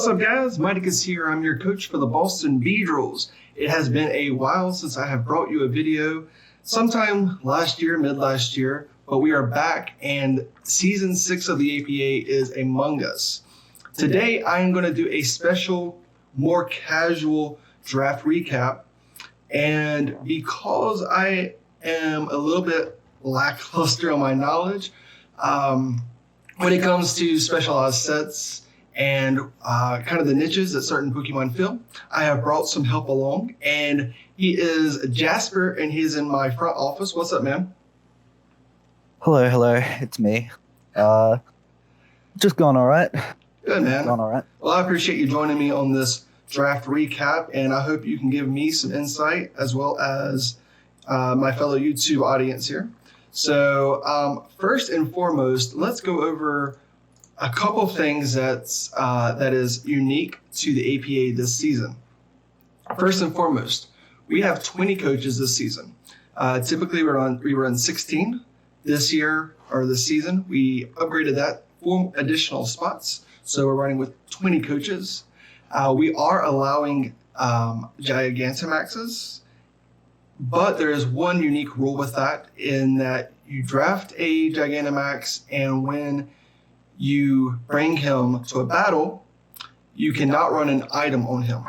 What's up, guys? Miticus here. I'm your coach for the Boston Beedrills. It has been a while since I have brought you a video, sometime last year, mid-last year, but we are back and Season 6 of the APA is among us. Today, I am going to do a special, more casual draft recap, and because I am a little bit lackluster on my knowledge, when it comes to specialized sets and kind of the niches that certain Pokemon fill, I have brought some help along, and he is Jasper, and he's in my front office. What's up, man? Hello, it's me. Just going all right. Good, man. Going all right. Well, I appreciate you joining me on this draft recap, and I hope you can give me some insight as well as my fellow YouTube audience here. So first and foremost, let's go over a couple things that is unique to the APA this season. First and foremost, we have 20 coaches this season. Typically, we run 16. This year, or this season, we upgraded that 4 additional spots. So we're running with 20 coaches. We are allowing Gigantamaxes, but there is one unique rule with that, in that you draft a Gigantamax, and when you bring him to a battle, you cannot run an item on him.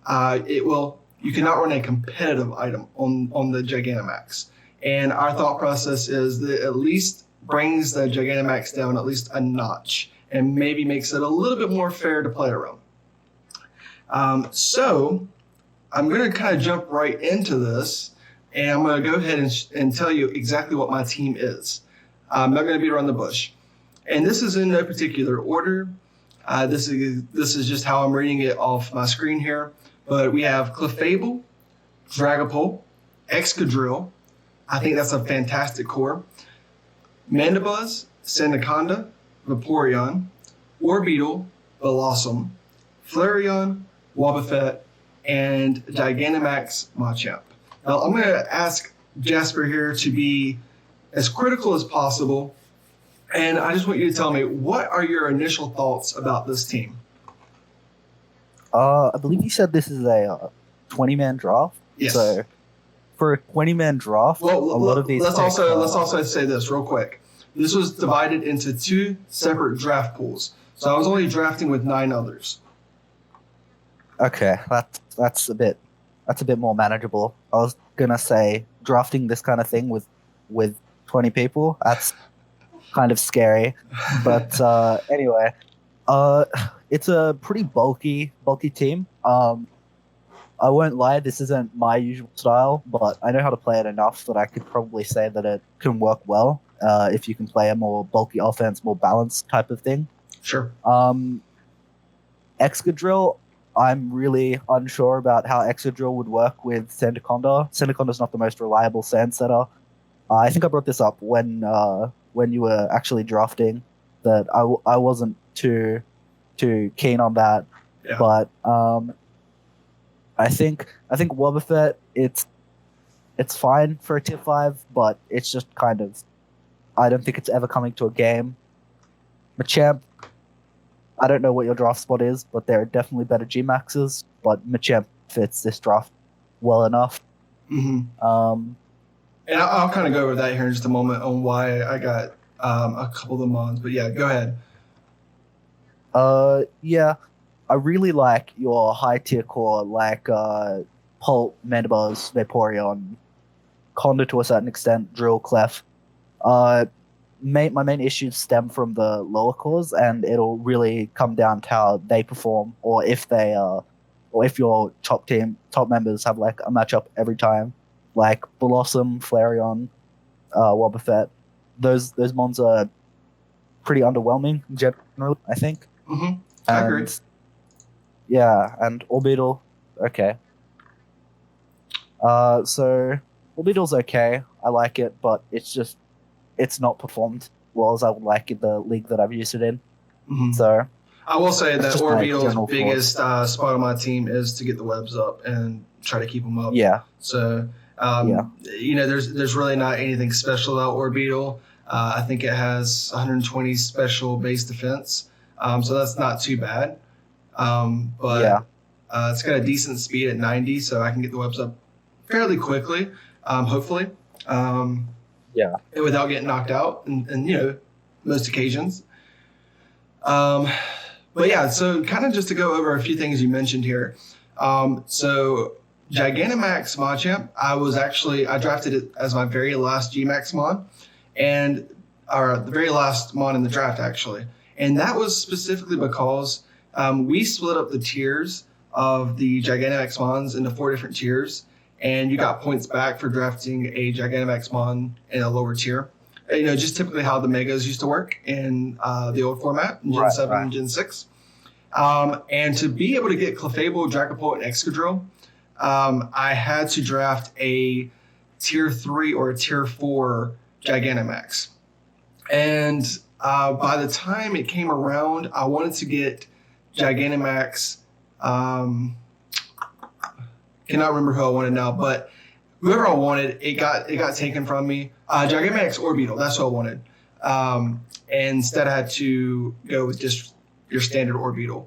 You cannot run a competitive item on the Gigantamax. And our thought process is that at least brings the Gigantamax down at least a notch and maybe makes it a little bit more fair to play around. So I'm going to kind of jump right into this, and I'm going to go ahead and tell you exactly what my team is. I'm not going to beat around the bush. And this is in no particular order. This is just how I'm reading it off my screen here. But we have Clefable, Dragapult, Excadrill. I think that's a fantastic core. Mandibuzz, Sandaconda, Vaporeon, Orbeetle, Blossom, Flareon, Wobbuffet, and Gigantamax Machamp. Now, I'm going to ask Jasper here to be as critical as possible, and I just want you to tell me, what are your initial thoughts about this team? I believe you said this is a 20-man draft. Yes. So for a 20-man draft, well, a lot of these. Let's also say this real quick. This was divided into 2 separate draft pools, so I was only drafting with 9 others. Okay, that's a bit more manageable. I was gonna say drafting this kind of thing with 20 people. That's kind of scary, but anyway, it's a pretty bulky team. I won't lie, this isn't my usual style, but I know how to play it enough that I could probably say that it can work well if you can play a more bulky offense, more balanced type of thing. Sure. Excadrill, I'm really unsure about how Excadrill would work with Sandaconda. Sandaconda's not the most reliable sand setter. I think I brought this up when you were actually drafting, that I wasn't too keen on that. Yeah. But I think Wobbuffet, it's fine for a tier 5, but it's just kind of, I don't think it's ever coming to a game. Machamp, I don't know what your draft spot is, but there are definitely better G-Maxes, but Machamp fits this draft well enough. Mm-hmm. And I'll kind of go over that here in just a moment on why I got a couple of the mons, but yeah, go ahead. Yeah, I really like your high tier core, like Pult, Mandibuzz, Vaporeon, Conda to a certain extent, Drill, Clef. My main issues stem from the lower cores, and it'll really come down to how they perform, or if your top members have like a matchup every time, like Blossom, Flareon, Wobbuffet. Those mons are pretty underwhelming generally, I think. Mm-hmm. I agree. Yeah, and Orbeetle, okay. So Orbeetle's okay. I like it, but it's not performed well as I would like in the league that I've used it in. Mm-hmm. So I will say that Orbeetle's biggest spot on my team is to get the webs up and try to keep them up. Yeah. So there's really not anything special about Orbeetle. I think it has 120 special base defense, so that's not too bad. But Yeah. it's got a decent speed at 90, so I can get the webs up fairly quickly, hopefully, Yeah. and without getting knocked out, and most occasions. But yeah, so kind of just to go over a few things you mentioned here. So Gigantamax Machamp, I drafted it as my very last Gmax Mon, or the very last Mon in the draft actually, and that was specifically because we split up the tiers of the Gigantamax Mons into 4 different tiers, and you got points back for drafting a Gigantamax Mon in a lower tier. Just typically how the Megas used to work in the old format, in Gen 7 and Gen 6. And to be able to get Clefable, Dragapult, and Excadrill, I had to draft a Tier 3 or a Tier 4 Gigantamax. And by the time it came around, I wanted to get Gigantamax. Cannot remember who I wanted now, but whoever I wanted, it got taken from me. Gigantamax Orbeetle, that's what I wanted. And instead, I had to go with just your standard Orbeetle.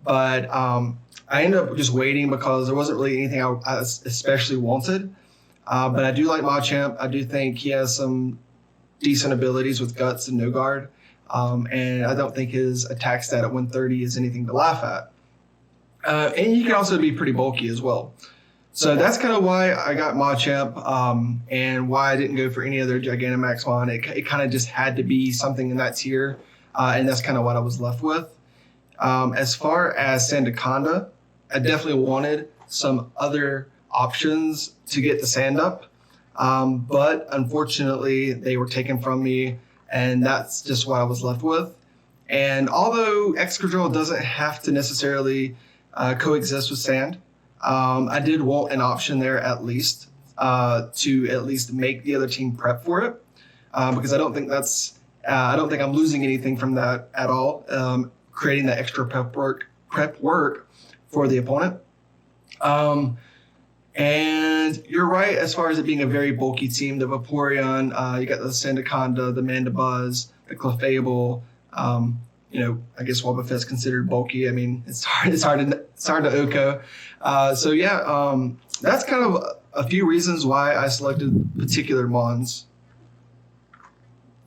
But I ended up just waiting because there wasn't really anything I especially wanted. But I do like Machamp. I do think he has some decent abilities with Guts and No Guard. And I don't think his attack stat at 130 is anything to laugh at. And he can also be pretty bulky as well. So that's kind of why I got Machamp, and why I didn't go for any other Gigantamax Mon. It kind of just had to be something in that tier, and that's kind of what I was left with. As far as Sandaconda, I definitely wanted some other options to get the sand up, but unfortunately they were taken from me, and that's just what I was left with. And although Excadrill doesn't have to necessarily coexist with sand, I did want an option there at least to at least make the other team prep for it, because I don't think I'm losing anything from that at all. Creating that extra prep work for the opponent. And you're right as far as it being a very bulky team. The Vaporeon, you got the Sandaconda, the Mandibuzz, the Clefable. I guess Wobbuffet's considered bulky. I mean, it's hard to Oko. So yeah, that's kind of a few reasons why I selected particular Mons.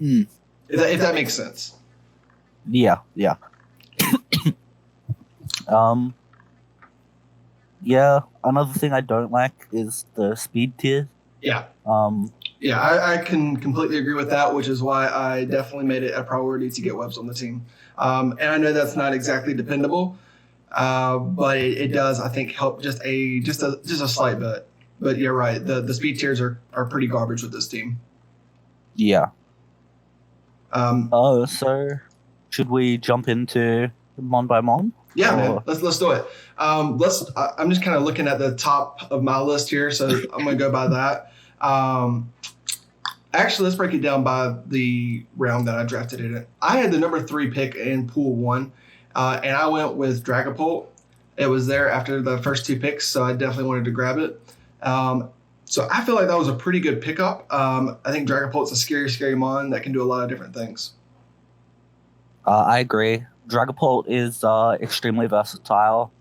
If that makes sense. Yeah. Yeah, another thing I don't like is the speed tier. Yeah. I can completely agree with that, which is why I definitely made it a priority to get webs on the team. And I know that's not exactly dependable, but it does, I think, help just a slight bit. But you're right, the speed tiers are pretty garbage with this team. Yeah. So should we jump into Mon by Mon? Yeah, man. Let's do it. I'm just kind of looking at the top of my list here, so I'm gonna go by that. Actually, let's break it down by the round that I drafted it in. I had the number 3 pick in pool 1, and I went with Dragapult. It was there after the first 2 picks, so I definitely wanted to grab it. So I feel like that was a pretty good pickup. I think Dragapult's a scary Mon that can do a lot of different things. I agree. Dragapult is extremely versatile.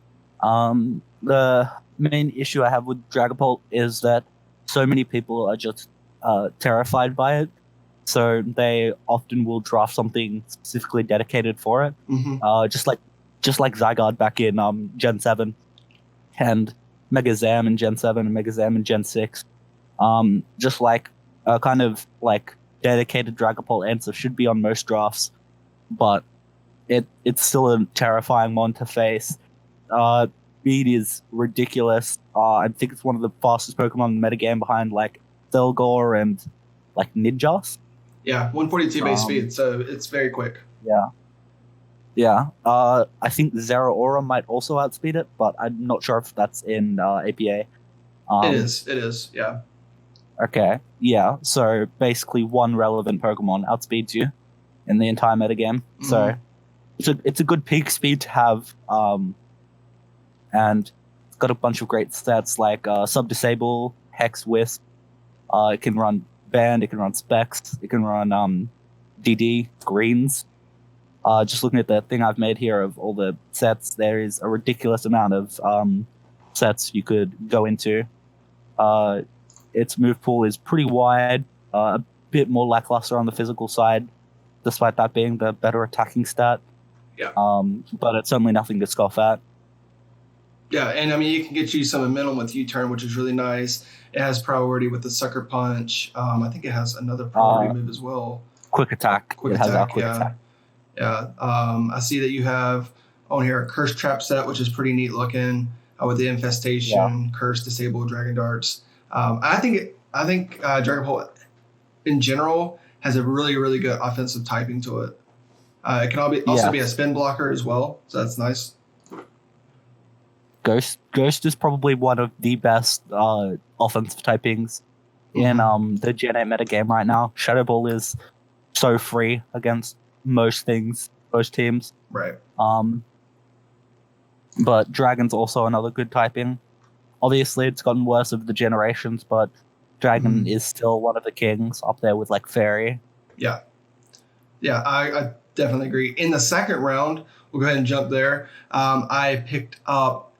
The main issue I have with Dragapult is that so many people are just terrified by it. So they often will draft something specifically dedicated for it. Mm-hmm. Just like Zygarde back in Gen 7 and Mega Zam in Gen 7 and Mega Zam in Gen 6. Just like a kind of like dedicated Dragapult answer should be on most drafts, but it's still a terrifying one to face. Speed is ridiculous. I think it's one of the fastest Pokemon in the metagame behind like Thelgor and like Ninjas. Yeah, 142 base speed, so it's very quick. Yeah. I think Zeraora might also outspeed it, but I'm not sure if that's in APA. It is, yeah. Okay, yeah. So basically, one relevant Pokemon outspeeds you in the entire metagame. Mm-hmm. So it's a good peak speed to have, and it's got a bunch of great stats like Sub-Disable, Hex, Wisp. It can run Band, it can run Specs, it can run DD, Greens. Just looking at the thing I've made here of all the sets, there is a ridiculous amount of sets you could go into. Its move pool is pretty wide, a bit more lackluster on the physical side, despite that being the better attacking stat. Yeah. But it's certainly nothing to scoff at. Yeah, and I mean, you can get you some momentum with U-turn, which is really nice. It has priority with the sucker punch. I think it has another priority move as well. Quick attack. Quick it has attack, a quick attack. Yeah. I see that you have on here a curse trap set, which is pretty neat looking with the infestation, curse, disable, dragon darts. I think Dragapult in general has a really, really good offensive typing to it. It can also be a spin blocker as well, so that's nice. Ghost is probably one of the best offensive typings in the Gen 8 metagame right now. Shadow Ball is so free against most things, most teams. Right. But Dragon's also another good typing. Obviously, it's gotten worse over the generations, but Dragon is still one of the kings up there with like Fairy. Yeah. Yeah, I definitely agree. In the second round, we'll go ahead and jump there. I picked up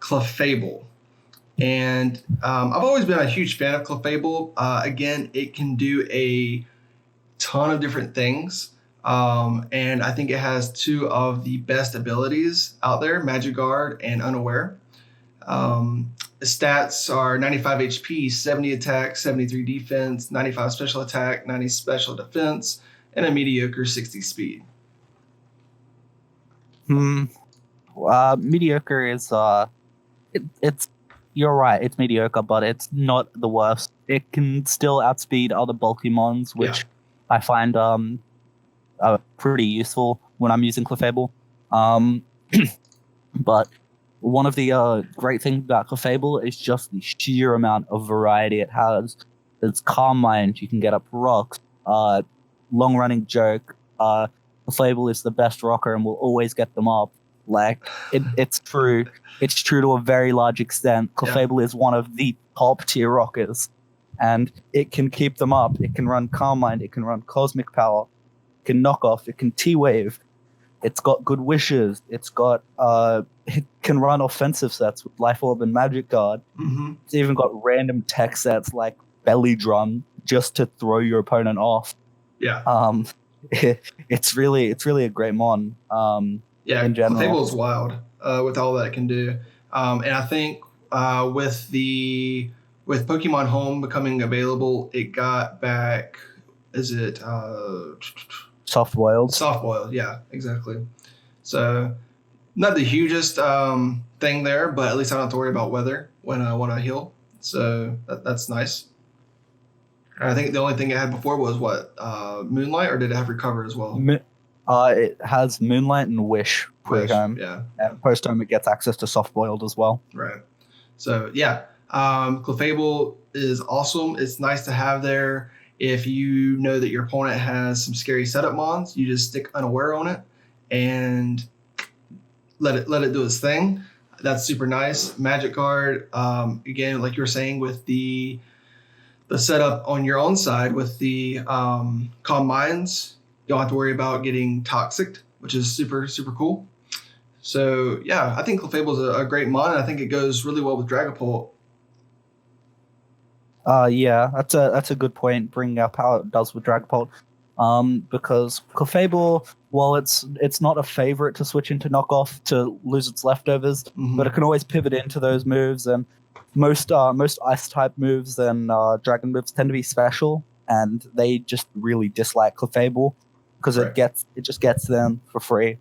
Clefable. And I've always been a huge fan of Clefable. Again, it can do a ton of different things. And I think it has two of the best abilities out there, Magic Guard and Unaware. The stats are 95 HP, 70 attack, 73 defense, 95 special attack, 90 special defense, and a mediocre 60 speed. Mediocre is it's you're right, it's mediocre, but it's not the worst. It can still outspeed other bulky mons, which I find pretty useful when I'm using Clefable. But one of the great things about Clefable is just the sheer amount of variety it has. It's Calm Mind, you can get up rocks, long-running joke. Clefable is the best rocker and will always get them up. Like, it's true. It's true to a very large extent. Clefable is one of the top-tier rockers, and it can keep them up. It can run Calm Mind, it can run Cosmic Power, it can knock off, it can T-Wave. It's got good wishes. It's got it can run offensive sets with Life Orb and Magic Guard. It's even got random tech sets like Belly Drum just to throw your opponent off. Yeah. It's really a great mon. In general, Clefable is wild with all that it can do. And I think with Pokemon Home becoming available, it got back. Is it? Soft boiled. Soft boiled, yeah, exactly. So not the hugest thing there, but at least I don't have to worry about weather when I want to heal. So that's nice. I think the only thing it had before was Moonlight, or did it have Recover as well? It has Moonlight and Wish pre-home. Yeah. And post-home it gets access to soft boiled as well. Right. So yeah, Clefable is awesome. It's nice to have there. If you know that your opponent has some scary setup mons, you just stick Unaware on it and let it do its thing. That's super nice. Magic Guard, again, like you were saying, with the setup on your own side with the Calm Minds, you don't have to worry about getting toxic, which is super, super cool. So yeah, I think Clefable is a great mon, and I think it goes really well with Dragapult. Yeah, that's a good point, bringing up how it does with Dragapult. Because Clefable, while it's not a favorite to switch into knockoff to lose its leftovers, but it can always pivot into those moves, and most ice type moves and dragon moves tend to be special, and they just really dislike Clefable because it just gets them for free.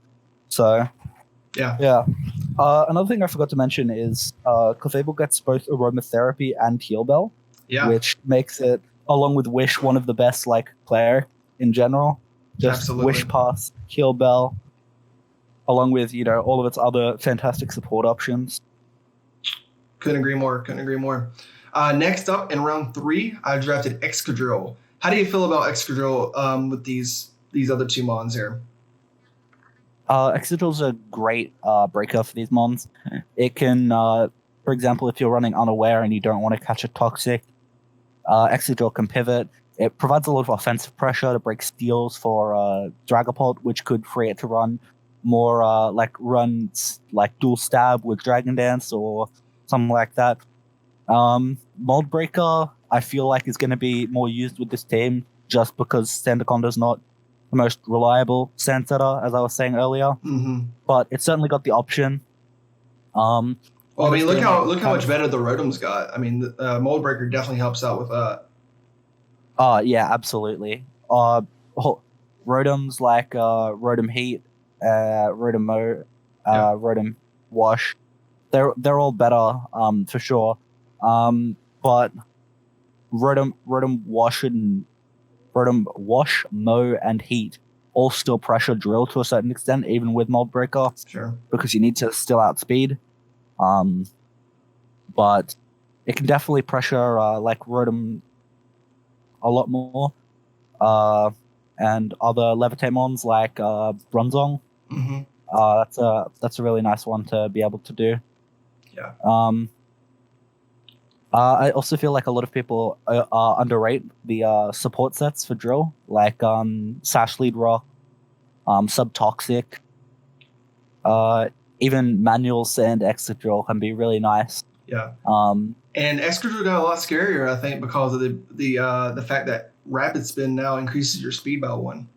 So yeah. Another thing I forgot to mention is Clefable gets both Aromatherapy and Heal Bell. Yeah. Which makes it, along with Wish, one of the best like player in general. Just Absolutely. Wish Pass, Heal Bell, along with all of its other fantastic support options. Couldn't agree more. Next up in round 3, I drafted Excadrill. How do you feel about Excadrill with these other two mons here? Excadrill's a great breaker for these mons. It can, for example, if you're running Unaware and you don't want to catch a Toxic, Excadrill can pivot. it provides a lot of offensive pressure to break steals for Dragapult, which could free it to run more runs like dual stab with Dragon Dance or something like that. Mold Breaker, I feel like, is going to be more used with this team just because Sandaconda's not the most reliable sand setter, as I was saying earlier. Mm-hmm. But it's certainly got the option. Well, I mean, look how much better the Rotom's got. I mean, the Mold Breaker definitely helps out with that. Yeah, absolutely. Rotoms like Rotom Heat, Rotom Mo, Rotom Wash, they're all better for sure. But Rotom Wash, Mo, and Heat all still pressure Drill to a certain extent, even with Mold Breaker. Sure. Because you need to still outspeed. But it can definitely pressure like Rotom a lot more. And other Levitamons like Bronzong. Mm-hmm. That's a really nice one to be able to do. Yeah. I also feel like a lot of people underrate the support sets for Drill, like Sash Lead Rock, Subtoxic, even Manual Sand Excadrill can be really nice. Yeah. And Excadrill got a lot scarier, I think, because of the fact that Rapid Spin now increases your speed by 1.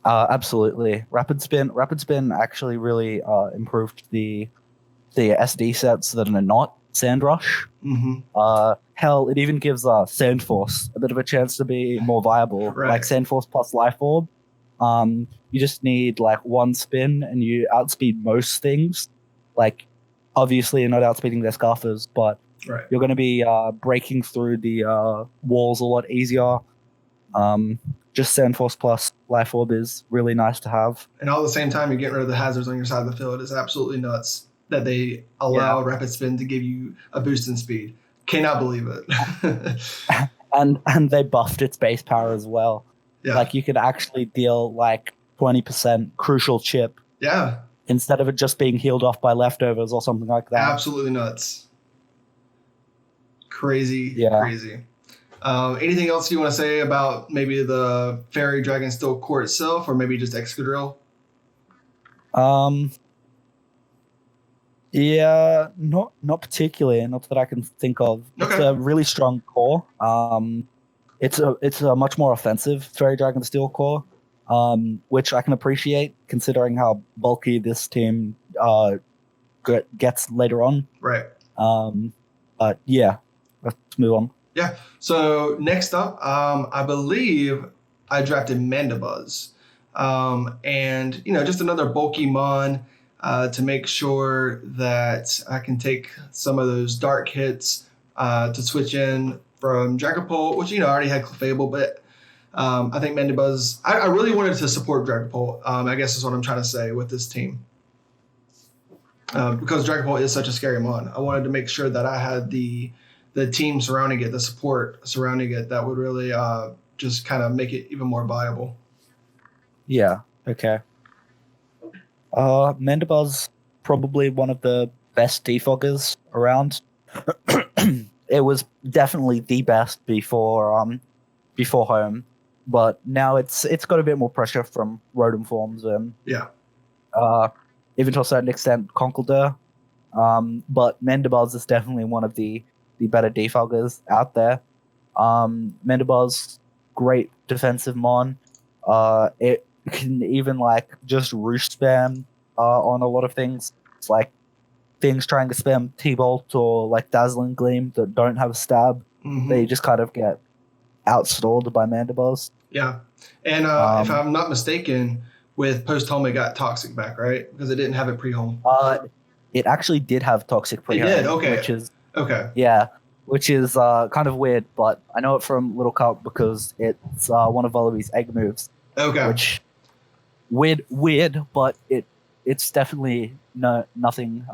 Absolutely. Rapid Spin actually really improved the SD sets that are not Sand Rush. Mm-hmm. Hell, it even gives Sand Force a bit of a chance to be more viable. Right. Like Sand Force plus Life Orb. You just need like 1 spin and you outspeed most things. Like, obviously you're not outspeeding their Scarfers, but right. you're going to be breaking through the walls a lot easier. Just Sand Force plus Life Orb is really nice to have. And all at the same time, you're getting rid of the hazards on your side of the field. It's absolutely nuts that they allow Rapid Spin to give you a boost in speed. Cannot believe it. and they buffed its base power as well. Yeah. Like, you could actually deal like 20% crucial chip. Yeah. Instead of it just being healed off by leftovers or something like that. Absolutely nuts. Crazy. Yeah. Crazy. Anything else you want to say about maybe the Fairy Dragon Steel core itself, or maybe just Excadrill? Yeah, not particularly, not that I can think of. Okay. It's a really strong core. It's a much more offensive Fairy Dragon Steel core, which I can appreciate considering how bulky this team gets later on. Right. But yeah, let's move on. Yeah. So next up, I believe I drafted Mandibuzz, and just another bulky mon. To make sure that I can take some of those dark hits to switch in from Dragapult, which, I already had Clefable, but I think Mandibuzz, I really wanted to support Dragapult, I guess is what I'm trying to say with this team. Because Dragapult is such a scary mon. I wanted to make sure that I had the team surrounding it, the support surrounding it, that would really just kind of make it even more viable. Yeah, okay. Mandibuzz, probably one of the best defoggers around. It was definitely the best before home, but now it's got a bit more pressure from Rotom forms and even to a certain extent Conkeldurr. But Mandibuzz is definitely one of the better defoggers out there. Mandibuzz, great defensive mon. It can even just roost spam on a lot of things. It's like things trying to spam T-Bolt or Dazzling Gleam that don't have a stab. Mm-hmm. They just kind of get outstalled by Mandibuzz. Yeah. And if I'm not mistaken, with post-home it got Toxic back, right? Because it didn't have it pre-home. It actually did have Toxic pre-home. It did? Okay. Which is, okay. Yeah. Which is kind of weird, but I know it from Little Cup because it's one of Volibbee's egg moves. Okay. Which weird, but it's definitely nothing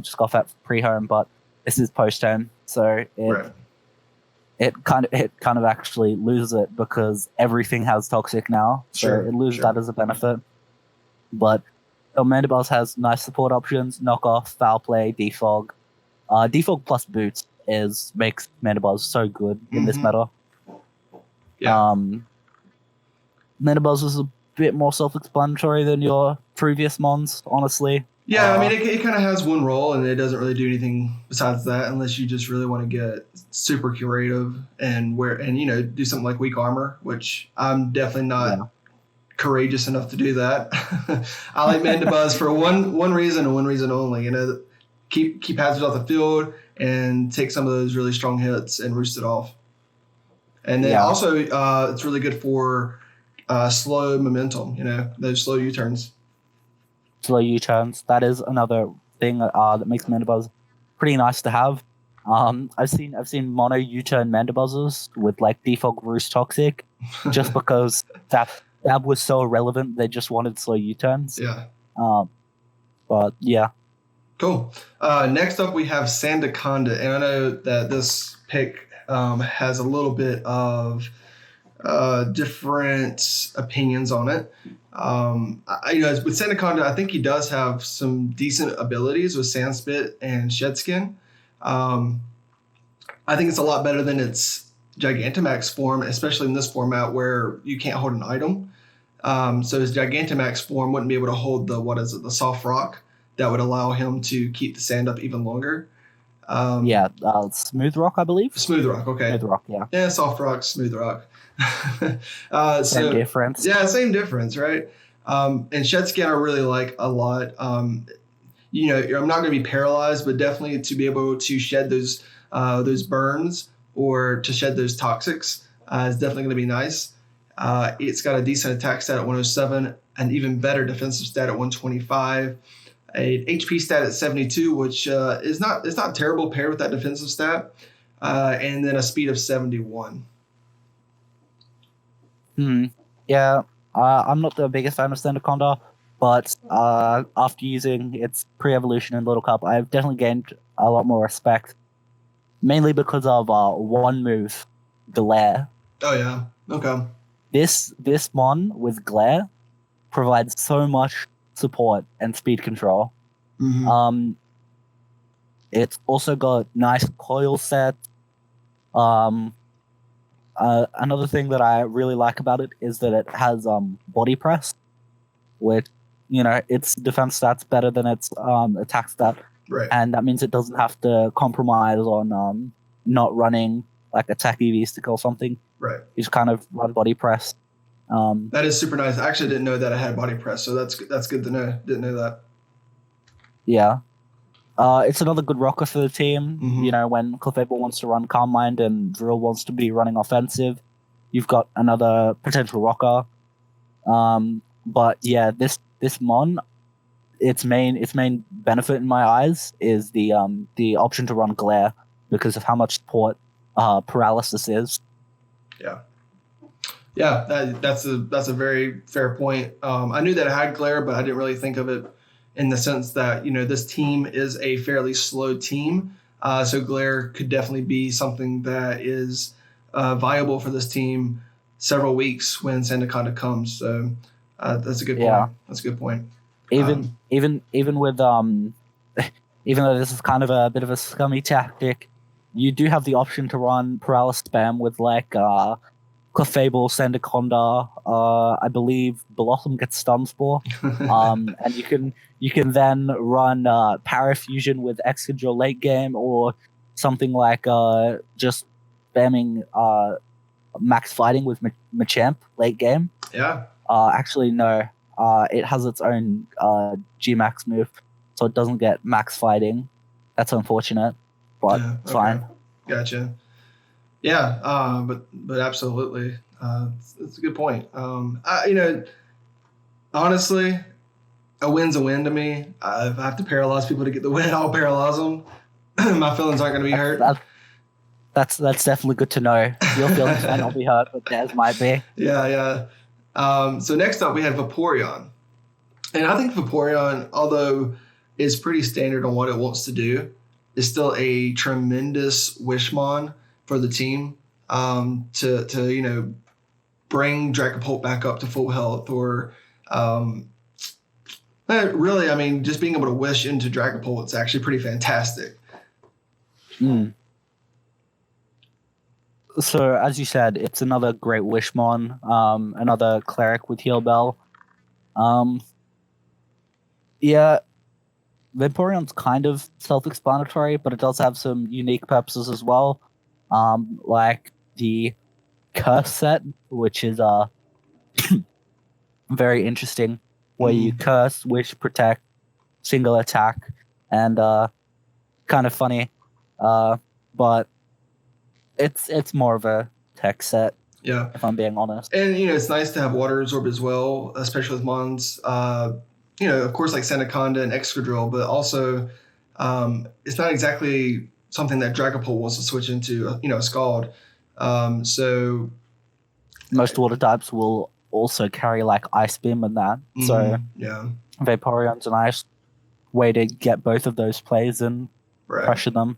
just got at pre-home, but this is post-home, so it kind of actually loses it because everything has Toxic now, so it loses that as a benefit. But Mandibuzz has nice support options: Knockoff, Foul Play, Defog. Defog plus Boots makes Mandibuzz so good in this meta. Yeah. Mandibuzz is a bit more self-explanatory than your previous mons, honestly. Yeah, I mean, it kind of has one role, and it doesn't really do anything besides that, unless you just really want to get super creative and do something like weak armor, which I'm definitely not courageous enough to do that. I like Mandibuzz for one reason and one reason only. Keep hazards off the field and take some of those really strong hits and roost it off. And then also, it's really good for slow momentum. Those slow U-turns. Slow U-turns. That is another thing that makes Mandibuzz pretty nice to have. I've seen mono U-turn Mandibuzzes with like default Roost Toxic, just because that was so irrelevant. They just wanted slow U-turns. Yeah. But yeah. Cool. Next up, we have Sandaconda, and I know that this pick has a little bit of different opinions on it. With Sandaconda, I think he does have some decent abilities with Sandspit and Shedskin. I think it's a lot better than its Gigantamax form, especially in this format where you can't hold an item. So his Gigantamax form wouldn't be able to hold the soft rock that would allow him to keep the sand up even longer. Smooth rock, I believe. Smooth rock, okay. Smooth rock, yeah. Yeah, soft rock, smooth rock. Same difference. Yeah, same difference, right? And Shedskin I really like a lot. I'm not going to be paralyzed, but definitely to be able to shed those burns or to shed those toxics is definitely going to be nice. It's got a decent attack stat at 107, an even better defensive stat at 125, a HP stat at 72, which is not terrible paired with that defensive stat, and then a speed of 71. Yeah, I'm not the biggest fan of Sandaconda, but after using its pre-evolution in Little Cup, I've definitely gained a lot more respect, mainly because of one move, Glare. Oh yeah, okay. This mon with Glare provides so much support and speed control. Mm-hmm. It's also got nice coil set. Another thing that I really like about it is that it has body press, which its defense stats better than its attack stat, right? And that means it doesn't have to compromise on not running like attack EVs to kill something. Right. You just kind of run body press. That is super nice. I actually didn't know that I had body press, so that's good to know. Didn't know that. Yeah. It's another good rocker for the team. Mm-hmm. When Clefable wants to run Calm Mind and Drill wants to be running offensive, you've got another potential rocker. But yeah, this mon, its main benefit in my eyes is the option to run Glare because of how much support paralysis is. Yeah, that's a very fair point. I knew that I had Glare, but I didn't really think of it in the sense that this team is a fairly slow team, so Glare could definitely be something that is viable for this team several weeks when Sandaconda comes. So that's a good point. That's a good point. Even with even though this is kind of a bit of a scummy tactic, you do have the option to run paralysis spam with Clefable, Sandaconda, I believe Blossom gets stun spore, and you can then run Parafusion with Excadrill late game, or something like just spamming Max Fighting with Machamp late game. Yeah. Actually, no. It has its own G-Max move, so it doesn't get Max Fighting. That's unfortunate, but it's fine. Gotcha. Yeah, but absolutely, it's a good point. Honestly, a win's a win to me. If I have to paralyze people to get the win, I'll paralyze them. My feelings aren't going to be hurt. That's definitely good to know. Your feelings might not be hurt, but theirs might be. Yeah. So next up, we have Vaporeon. And I think Vaporeon, although it's pretty standard on what it wants to do, is still a tremendous Wishmon for the team to bring Dragapult back up to full health, or really, I mean, just being able to wish into Dragapult, it's actually pretty fantastic. So as you said, it's another Great Wishmon, another cleric with Heal Bell. Yeah, Vaporeon's kind of self-explanatory, but it does have some unique purposes as well. Like the curse set, which is very interesting, where you curse, wish, protect, single attack, and kind of funny. But it's more of a tech set. Yeah, if I'm being honest. and it's nice to have water absorb as well, especially with mons. Of course, like Sandaconda and Excadrill, but also it's not exactly something that Dragapult wants to switch into. A Scald. So most water types will also carry like Ice Beam and that. So yeah, Vaporeon's a nice way to get both of those plays and pressure them.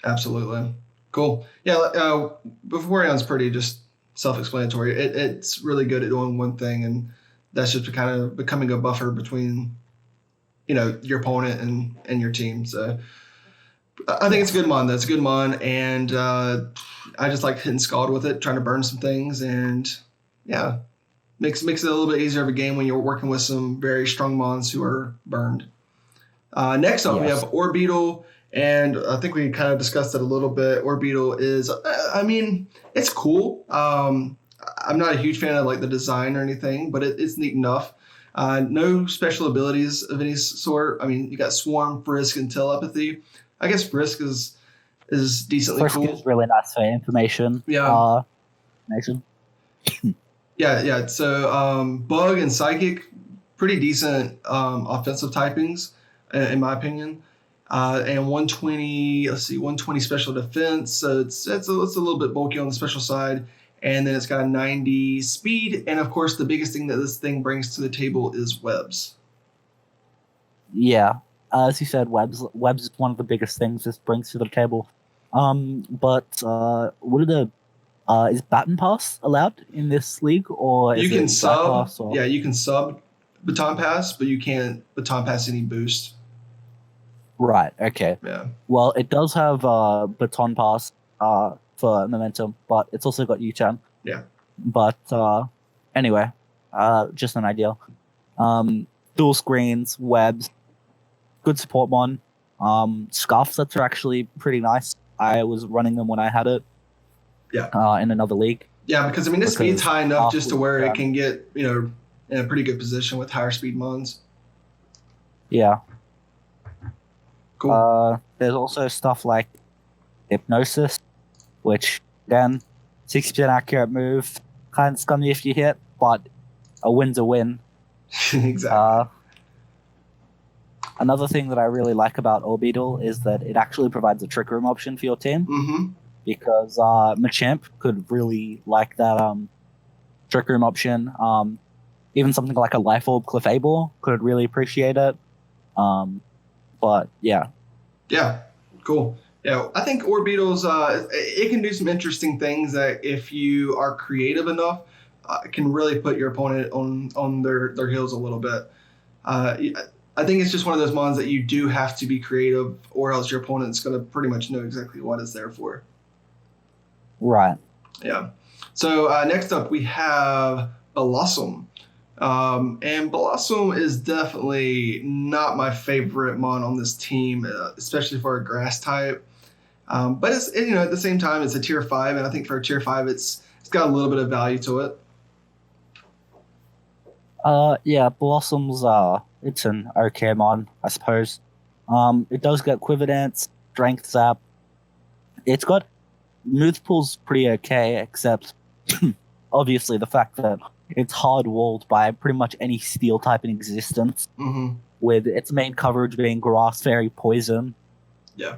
Absolutely. Cool. Yeah, Vaporeon's pretty just self-explanatory. It's really good at doing one thing, and that's just kind of becoming a buffer between, your opponent and your team. So I think it's a good mon. That's a good mon, and I just like hitting Scald with it, trying to burn some things, and yeah, makes it a little bit easier of a game when you're working with some very strong mons who are burned. Next up, we have Orbeetle. And I think we kind of discussed it a little bit. Orbeetle is, it's cool. I'm not a huge fan of like the design or anything, but it's neat enough. No special abilities of any sort. I mean, you got Swarm, Frisk, and Telepathy. I guess Frisk is decently Frisk cool. Frisk is really nice for information. Yeah. Information. Yeah. So Bug and Psychic, pretty decent offensive typings, in my opinion. And 120 special defense. So it's a little bit bulky on the special side. And then it's got a 90 speed. And of course, the biggest thing that this thing brings to the table is webs. Yeah. As you said, webs is one of the biggest things this brings to the table. But what are the is Baton Pass allowed in this league, or you can sub? Or... Yeah, you can sub Baton Pass, but you can't Baton Pass any boost. Right. Okay. Yeah. Well, it does have Baton Pass for momentum, but it's also got U-turn. Yeah. But anyway, just an idea. Dual screens, webs, good support mon. Scarf sets are actually pretty nice. I was running them when I had it. Yeah. In another league. Yeah, because its speed's high enough just to where it can get in a pretty good position with higher speed mons. Yeah. Cool. There's also stuff like Hypnosis, which again, 60% accurate move, kind of scummy if you hit, but a win's a win. Exactly. Another thing that I really like about Orbeetle is that it actually provides a Trick Room option for your team. Because Machamp could really like that Trick Room option. Even something like a Life Orb Clefable could really appreciate it. But yeah. Yeah, cool. Yeah, I think Orbeetle's it can do some interesting things that if you are creative enough, can really put your opponent on their heels a little bit. I think it's just one of those mons that you do have to be creative, or else your opponent's going to pretty much know exactly what it's there for. Right. Yeah. So next up we have Blossom. And Blossom is definitely not my favorite mon on this team, especially for a grass type. But it's at the same time it's a tier 5, and I think for a tier 5 it's got a little bit of value to it. Yeah, Blossom's it's an okay mon, I suppose. It does get Quiver Dance, Strength Zap. It's got Move Pool's pretty okay, except obviously the fact that it's hard walled by pretty much any steel type in existence, with its main coverage being Grass, Fairy, Poison. Yeah.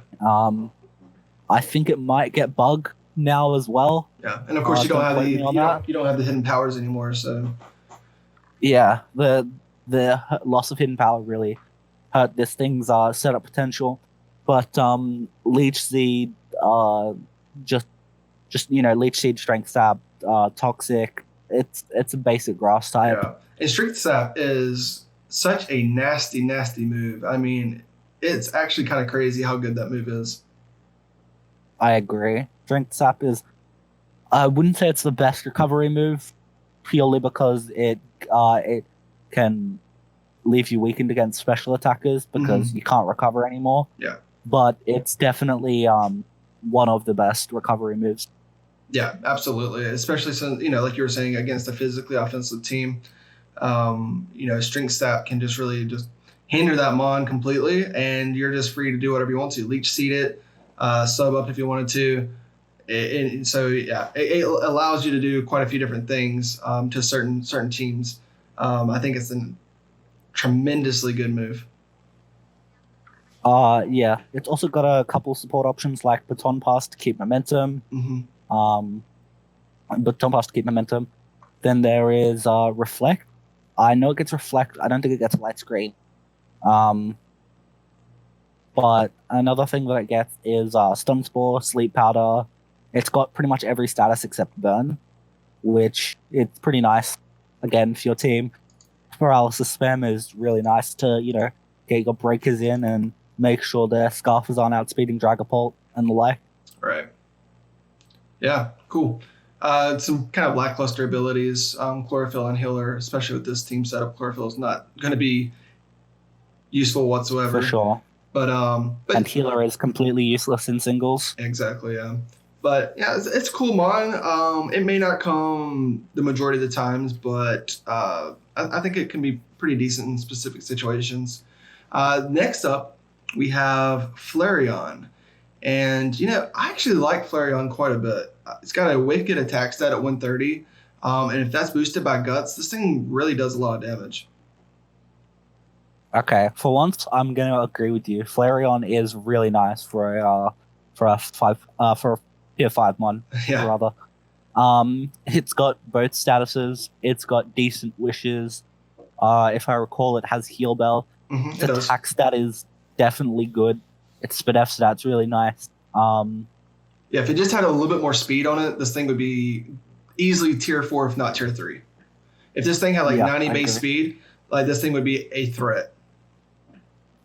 I think it might get Bug now as well. Yeah, and of course you don't have the hidden powers anymore. So yeah, the loss of hidden power really hurt this thing's setup potential. But Leech Seed, just Leech Seed, Strength Sap, Toxic. It's a basic grass type. Yeah, and Strength Sap is such a nasty move. I mean, it's actually kind of crazy how good that move is. I agree. Strength Sap is, I wouldn't say it's the best recovery move, purely because it can leave you weakened against special attackers because you can't recover anymore. Yeah. But it's definitely one of the best recovery moves. Yeah, absolutely. Especially since, like you were saying, against a physically offensive team, Strength Sap can just really just hinder that mon completely, and you're just free to do whatever you want to. Leech seed it, sub up if you wanted to. And so, yeah, it allows you to do quite a few different things to certain teams. I think it's a tremendously good move. Yeah. It's also got a couple support options like Baton Pass to keep momentum. Baton Pass to keep momentum. Then there is Reflect. I know it gets Reflect. I don't think it gets Light Screen. But another thing that it gets is Stun Spore, Sleep Powder. It's got pretty much every status except Burn, which it's pretty nice. Again, for your team, Paralysis Spam is really nice to, get your breakers in and make sure their Scarfers aren't outspeeding Dragapult and the like. Right. Yeah, cool. Some kind of lackluster abilities. Chlorophyll and Healer, especially with this team setup, Chlorophyll is not going to be useful whatsoever. For sure. But and Healer is completely useless in singles. Exactly, yeah. But yeah, it's cool, mon. It may not come the majority of the times, but I think it can be pretty decent in specific situations. Next up, we have Flareon. And, I actually like Flareon quite a bit. It's got a wicked attack stat at 130. And if that's boosted by Guts, this thing really does a lot of damage. Okay, for once, I'm going to agree with you. Flareon is really nice for a tier 5 mon, Yeah. rather. It's got both statuses. It's got decent wishes. If I recall, it has Heal Bell. Its attack stat is definitely good. Its Spadef stat's really nice. Yeah, if it just had a little bit more speed on it, this thing would be easily tier 4, if not tier 3. If this thing had 90 base speed, this thing would be a threat.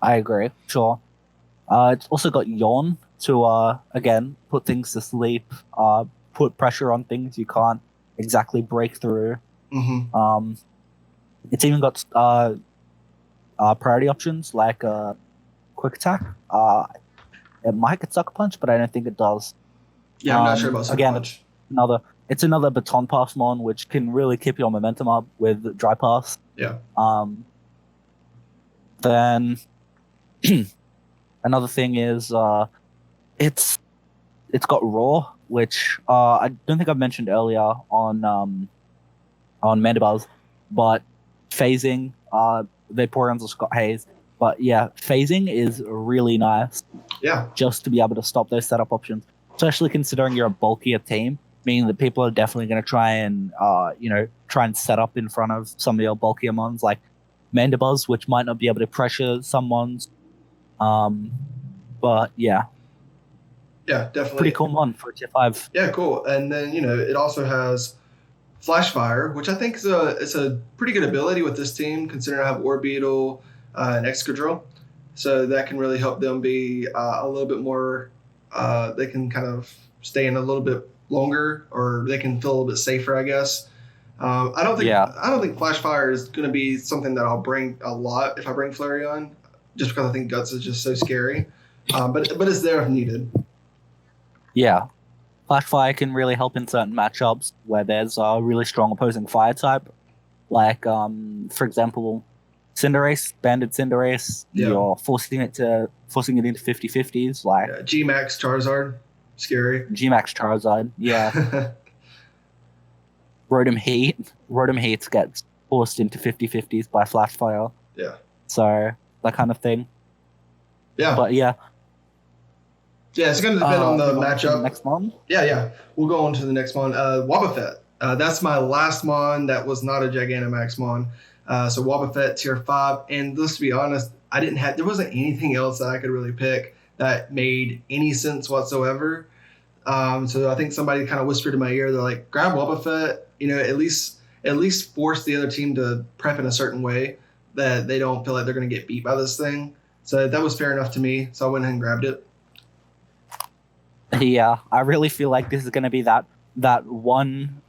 I agree, sure. It's also got Yawn to, again, put things to sleep, put pressure on things you can't exactly break through. It's even got priority options like Quick Attack. It might get Sucker Punch, but I don't think it does. Yeah, I'm not sure about Sucker Punch. It's another Baton Pass mon, which can really keep your momentum up with Dry Pass. Yeah. Then another thing is it's got Raw, which I don't think I've mentioned earlier on Mandibuzz, but phasing, Vaporeon's also got Haze. But yeah, phasing is really nice. Yeah. Just to be able to stop those setup options, especially considering you're a bulkier team, meaning that people are definitely going to try and set up in front of some of your bulkier mons like Mandibuzz, which might not be able to pressure some mons. But yeah. Yeah, definitely. Pretty cool mon for tier 5. Yeah, cool. And then, it also has Flash Fire, which I think is a pretty good ability with this team, considering I have Orbeetle and Excadrill. So that can really help them be a little bit more, they can kind of stay in a little bit longer, or they can feel a little bit safer, I guess. I don't think Flash Fire is going to be something that I'll bring a lot if I bring Flareon, just because I think Guts is just so scary. But it's there if needed. Yeah. Flash Fire can really help in certain matchups where there's a really strong opposing fire type. Like, for example, Cinderace, Banded Cinderace, you're forcing it into 50-50s. Like G-Max Charizard, scary. G-Max Charizard, yeah. Rotom Heat gets forced into 50-50s by Flash Fire. Yeah. So, that kind of thing. Yeah. But yeah. Yeah, it's going to depend on the matchup. Next mon? Yeah. We'll go on to the next mon. Wobbuffet. That's my last mon that was not a Gigantamax mon. So Wobbuffet tier 5. And let's be honest, there wasn't anything else that I could really pick that made any sense whatsoever. So I think somebody kind of whispered in my ear, they're like, grab Wobbuffet, at least force the other team to prep in a certain way that they don't feel like they're going to get beat by this thing. So that was fair enough to me. So I went ahead and grabbed it. Yeah, I really feel like this is going to be that one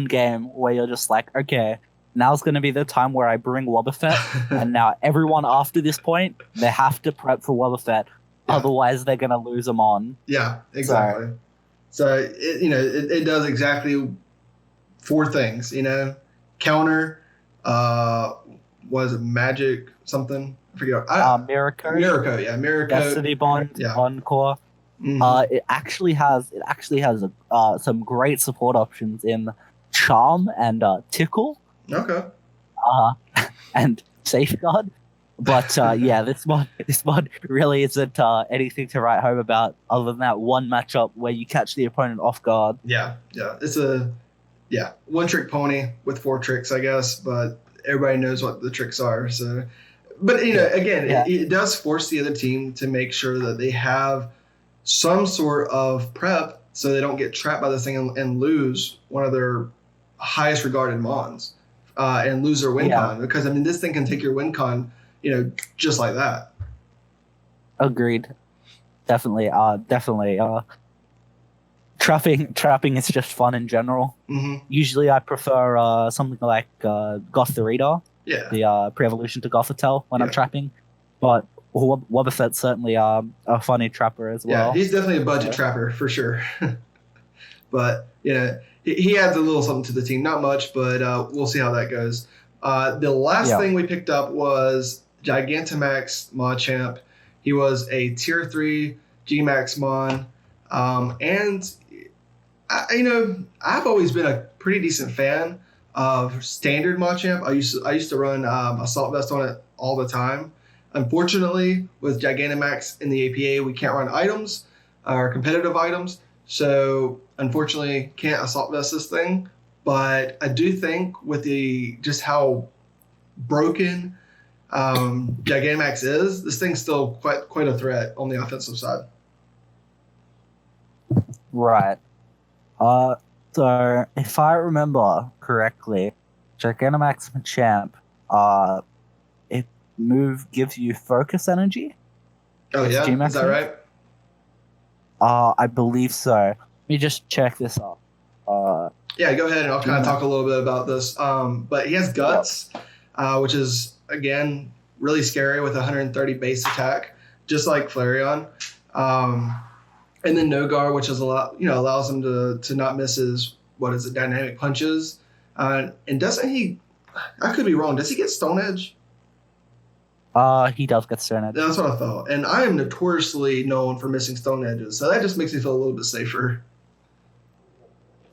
game where you're just like, okay, now's going to be the time where I bring Wobbuffet, and now everyone after this point they have to prep for Wobbuffet, Yeah. otherwise they're going to lose them on. Yeah, exactly. So it does exactly four things. Counter. Was it magic something? I forget. Mirror Coat, Yeah, Mirror Coat. Destiny Bond, Yeah. Encore. Mhm. It actually has some great support options in Charm and Tickle, Okay. and Safeguard. But yeah, this mod really isn't anything to write home about, other than that one matchup where you catch the opponent off guard. Yeah. It's a one trick pony with four tricks, I guess, but everybody knows what the tricks are. So, but again, Yeah. it does force the other team to make sure that they have some sort of prep so they don't get trapped by this thing and lose one of their highest regarded mons and lose their win con, because this thing can take your win con, just like that. Agreed. Definitely. Trapping is just fun in general. Mm-hmm. Usually I prefer something like Goth the Reader, Yeah. the pre-evolution to Gothitelle when I'm trapping. But Wobbuffet's certainly a funny trapper as well. Yeah, he's definitely a budget trapper for sure. But he adds a little something to the team, not much, but we'll see how that goes. The last thing we picked up was Gigantamax Machamp. He was a tier 3 Gmax Mon, and I've always been a pretty decent fan of standard Machamp. I used to run Assault Vest on it all the time. Unfortunately, with Gigantamax in the APA, we can't run items or competitive items. So unfortunately, can't Assault Vest this thing. But I do think with just how broken Gigantamax is, this thing's still quite a threat on the offensive side. Right. So if I remember correctly, Gigantamax Machamp, move gives you focus energy. Oh yeah, Gmax is that right? I believe so. Let me just check this up. Yeah, go ahead and I'll kind of talk a little bit about this. But he has Guts, which is again really scary with 130 base attack, just like Flareon. And then Nogar, which is allows him to not miss his dynamic punches. And doesn't he? I could be wrong. Does he get Stone Edge? He does get Stone Edge. That's what I thought. And I am notoriously known for missing Stone Edges, so that just makes me feel a little bit safer.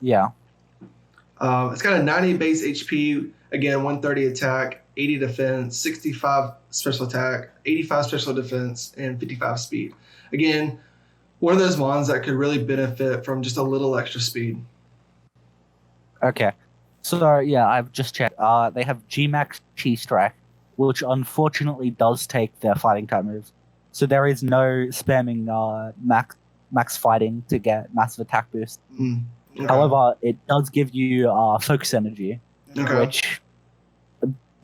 Yeah. It's got a 90 base HP, again, 130 attack, 80 defense, 65 special attack, 85 special defense, and 55 speed. Again, one of those mons that could really benefit from just a little extra speed. Okay. So, yeah, I've just checked. They have Gmax T-Strike, which unfortunately does take their fighting type moves. So there is no spamming max fighting to get massive attack boost. Okay. However, it does give you focus energy, which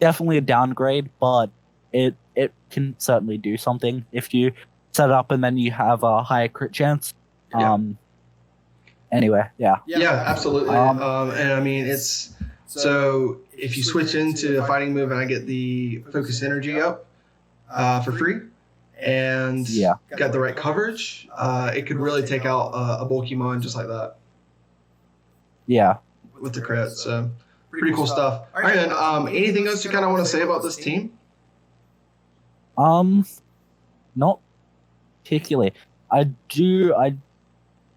definitely a downgrade, but it can certainly do something if you set it up and then you have a higher crit chance. Anyway, yeah. Yeah, absolutely. And I mean, it's so if you switch into a fighting move and I get the focus energy up for free and got the right coverage, it could really take out a bulky mon just like that. Yeah. With the crit, so pretty cool stuff. All right, and anything else you kind of want to say about this team? Not particularly.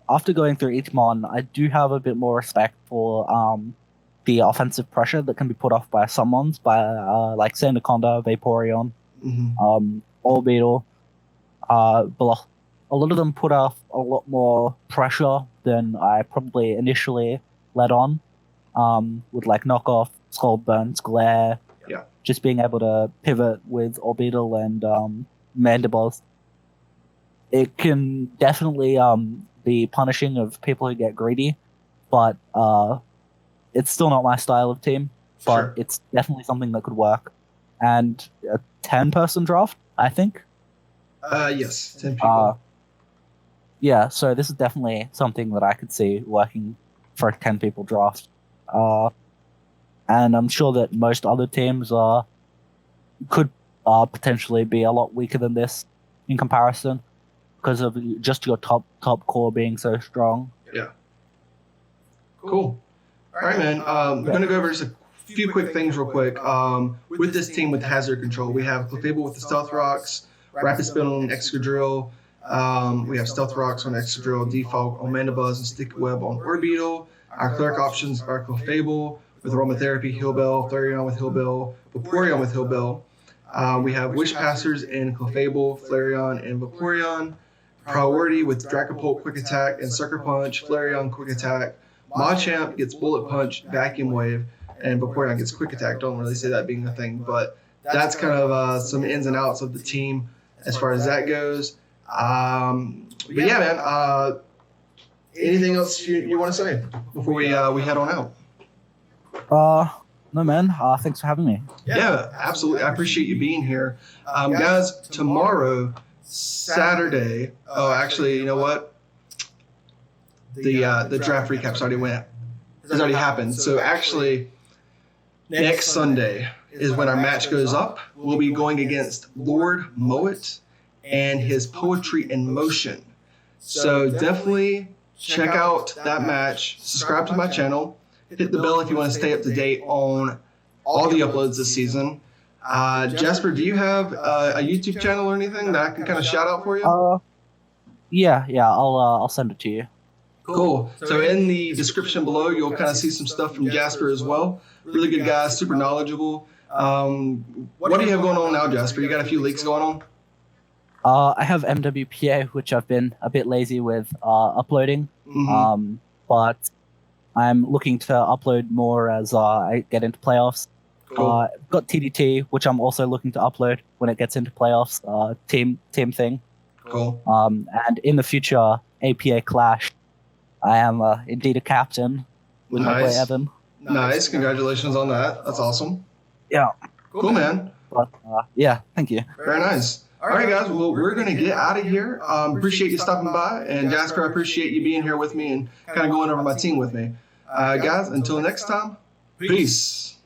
After going through each mon, I do have a bit more respect for the offensive pressure that can be put off by some mons, by like Sandaconda, Vaporeon, Orbeetle. But a lot of them put off a lot more pressure than I probably initially let on, with like Knockoff, Skullburns, Glare, just being able to pivot with Orbeetle and Mandibles. It can definitely be punishing of people who get greedy, but it's still not my style of team, but it's definitely something that could work. And a 10-person draft, I think. Yes, 10 people. Yeah, so this is definitely something that I could see working for a 10 people draft. And I'm sure that most other teams could potentially be a lot weaker than this in comparison because of just your top core being so strong. Yeah. Cool. All right, man. I'm going to go over just a few quick things real quick. With this team with hazard control, we have Clefable with the Stealth Rocks, Rapid Spin on Excadrill. We have Stealth Rocks on Excadrill, Defog on Mandibuzz, and Stick Web on Orbeetle. Our cleric options are Clefable with Aromatherapy, Hillbell, Flareon with Hillbell, Vaporeon with Hillbell. We have Wish Passers in Clefable, Flareon, and Vaporeon. Priority with Dragapult Quick Attack and Sucker Punch, Flareon Quick Attack. Machamp gets Bullet Punch, Vacuum Wave, and Vaporeon gets Quick Attack. Don't really see that being a thing, but that's kind of some ins and outs of the team as far as that goes. But yeah, man. Anything else you want to say before we head on out? No, man. Thanks for having me. Yeah, absolutely. I appreciate you being here. Guys, tomorrow, Saturday. Oh, actually, you know what? The draft recaps has already happened. So actually, next Sunday is when our match goes up. We'll be going against Lord Mowat and his Poetry in Motion. So definitely check out that match. Subscribe to my channel. Hit the bell if you want to stay up to date on all the uploads this season. Jasper, do you have a YouTube channel or anything that I can kind of shout out for you? Yeah. I'll send it to you. Cool. So in the description below, you'll kind of see some stuff from Jasper as well. Really good guy, super knowledgeable. What do you have going on now, Jasper? You got a few leaks going on? I have MWPA, which I've been a bit lazy with uploading. Mm-hmm. But I'm looking to upload more as I get into playoffs. Cool. Got TDT, which I'm also looking to upload when it gets into playoffs. Team thing. Cool. And in the future, APA Clash. I am indeed a captain with my boy Evan. Nice. Congratulations on that. That's awesome. Yeah. Cool, man. But yeah, thank you. Very nice. All right, guys. Well, we're going to get out of here. Appreciate you stopping by. And Jasper, I appreciate you being here with me and kind of going over my team with me. Guys, until next time, peace.